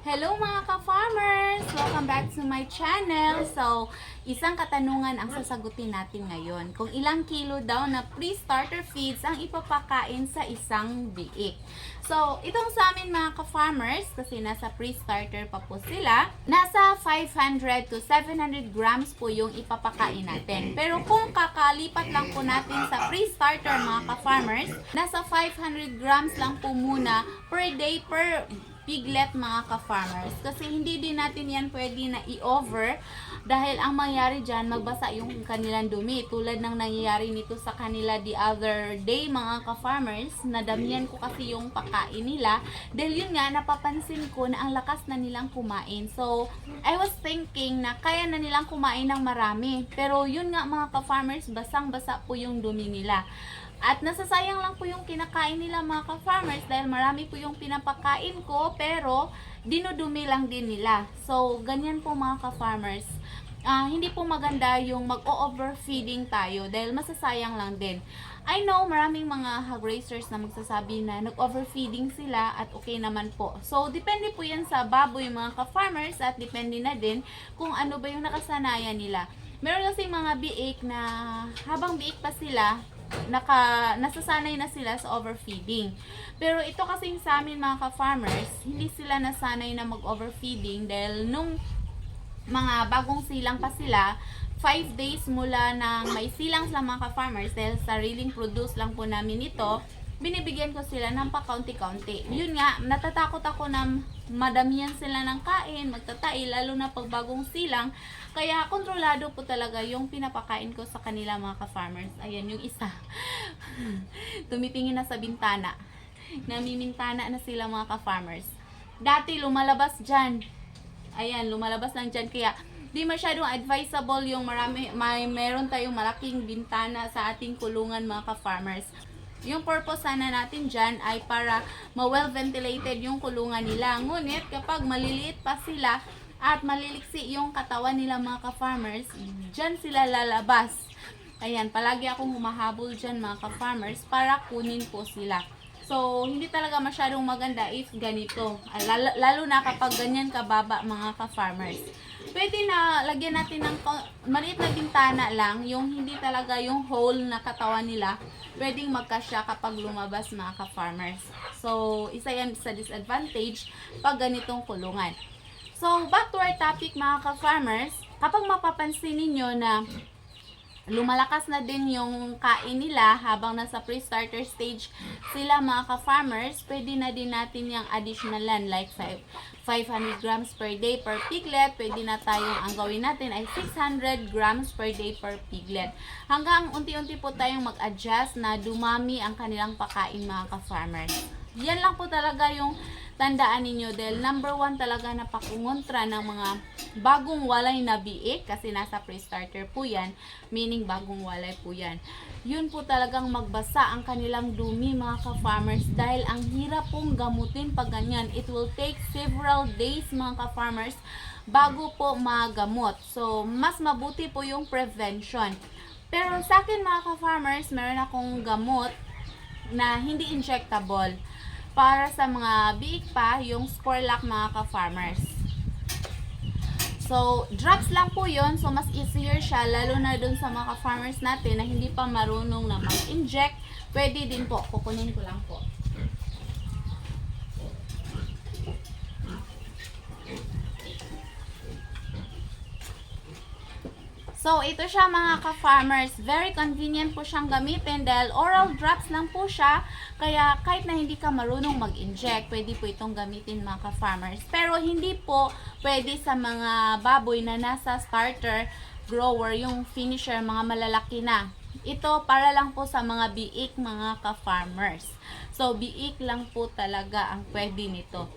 Hello mga ka-farmers! Welcome back to my channel. So, isang katanungan ang sasagutin natin ngayon. Kung ilang kilo daw na pre-starter feeds ang ipapakain sa isang biik. So, itong sa amin mga ka-farmers, kasi nasa pre-starter pa po sila, nasa 500 to 700 grams po yung ipapakain natin. Pero kung kakalipat lang po natin sa pre-starter mga ka-farmers, nasa 500 grams lang po muna per day per piglet mga ka-farmers. Kasi hindi din natin yan pwede na i-over dahil ang mangyari dyan, magbasa yung kanilang dumi. Tulad ng nangyayari nito sa kanila the other day mga ka-farmers, nadamihan ko kasi yung pakain nila. Dahil yun nga, napapansin ko na ang lakas na nilang kumain. So, I was thinking na kaya na nilang kumain ng marami. Pero yun nga mga ka-farmers, basang-basa po yung dumi nila. At nasasayang lang po yung kinakain nila mga ka-farmers dahil marami po yung pinapakain ko pero dinudumi lang din nila. So, ganyan po mga ka-farmers. Hindi po maganda yung mag-overfeeding tayo dahil masasayang lang din. I know maraming mga hog raisers na magsasabi na nag-overfeeding sila at okay naman po. So, depende po yan sa baboy mga ka-farmers at depende na din kung ano ba yung nakasanayan nila. Meron kasi mga biik na habang biik pa sila, nasasanay na sila sa overfeeding. Pero ito kasi sa amin mga ka-farmers, hindi sila nasanay na mag-overfeeding dahil nung mga bagong silang pa sila, 5 days mula nang may silang sa mga ka-farmers dahil sariling produce lang po namin ito, binibigyan ko sila ng pa-kaunti-kaunti. Yun nga, natatakot ako na madamihan sila ng kain, magtatai, lalo na pag bagong silang. Kaya kontrolado po talaga yung pinapakain ko sa kanila mga ka-farmers. Ayan yung isa. Tumitingin na sa bintana. Namimintana na sila mga ka-farmers. Dati lumalabas dyan. Ayan, lumalabas lang dyan. Kaya di masyadong advisable yung meron tayong malaking bintana sa ating kulungan mga ka-farmers. Yung purpose sana natin dyan ay para ma-well ventilated yung kulungan nila. Ngunit kapag maliliit pa sila at maliliksi yung katawan nila mga ka-farmers, dyan sila lalabas. Ayan, palagi akong humahabol dyan mga ka-farmers para kunin po sila. So, hindi talaga masyadong maganda if ganito. Lalo na kapag ganyan kababa mga ka-farmers. Pwede na lagyan natin ng maliit na bintana lang, yung hindi talaga yung whole na katawan nila. Pwedeng magkasya kapag lumabas mga ka-farmers. So, isa yan sa disadvantage pag ganitong kulungan. So, back to our topic mga ka-farmers, kapag mapapansin ninyo na lumalakas na din yung kain nila habang nasa pre-starter stage sila mga ka-farmers, pwede na din natin yung additionalan like 500 grams per day per piglet. Pwede na tayong, ang gawin natin ay 600 grams per day per piglet. Hanggang unti-unti po tayong mag-adjust na dumami ang kanilang pakain mga ka-farmers. Yan lang po talaga yung tandaan ninyo dahil number 1 talaga na pakungontra ng mga bagong walay na biik kasi nasa pre-starter po yan, meaning bagong walay po yan. Yun po talagang magbasa ang kanilang dumi mga ka-farmers dahil ang hirap pong gamutin pag ganyan. It will take several days mga ka-farmers bago po magamot. So, mas mabuti po yung prevention. Pero sa akin mga ka-farmers, meron akong gamot na hindi injectable. Para sa mga biik pa, yung Sporlac mga ka-farmers. So, drops lang po yun. So, mas easier siya, lalo na dun sa mga ka-farmers natin na hindi pa marunong na mag-inject. Pwede din po. Kukunin ko lang po. So, ito siya mga ka-farmers. Very convenient po siyang gamitin dahil oral drops lang po siya. Kaya kahit na hindi ka marunong mag-inject, pwede po itong gamitin mga ka-farmers. Pero hindi po pwede sa mga baboy na nasa starter grower, yung finisher, mga malalaki na. Ito para lang po sa mga biik mga ka-farmers. So, biik lang po talaga ang pwede nito.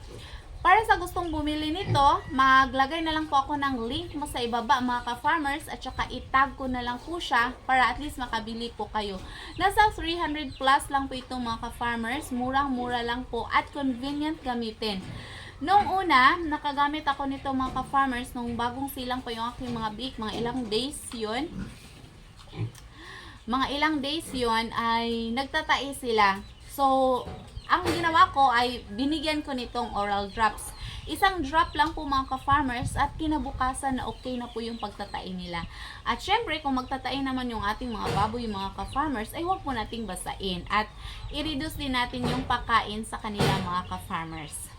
Para sa gustong bumili nito, maglagay na lang po ako ng link mo sa ibaba mga ka-farmers at saka itag ko na lang po siya para at least makabili po kayo. Nasa 300 plus lang po itong mga ka-farmers, murang-mura lang po at convenient gamitin. Noong una, nakagamit ako nito mga ka-farmers nung bagong silang pa yung aking mga biik, mga ilang days yun. Mga ilang days yun ay nagtatai sila. So, ang ginawa ko ay binigyan ko nitong oral drops. isang drop lang po mga ka-farmers at kinabukasan na okay na po yung pagtatain nila. At syempre, kung magtatain naman yung ating mga baboy, yung mga ka-farmers, ay huwag po nating basain at i-reduce din natin yung pagkain sa kanila mga ka-farmers.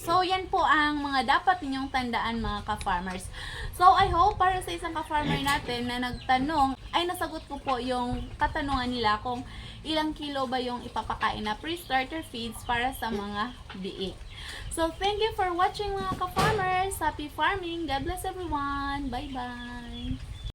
So, yan po ang mga dapat ninyong tandaan mga ka-farmers. So, I hope para sa isang ka-farmer natin na nagtanong, ay nasagot ko po yung katanungan nila kung ilang kilo ba yung ipapakain na pre-starter feeds para sa mga biik. So, thank you for watching mga ka-farmers. Happy farming. God bless everyone. Bye-bye.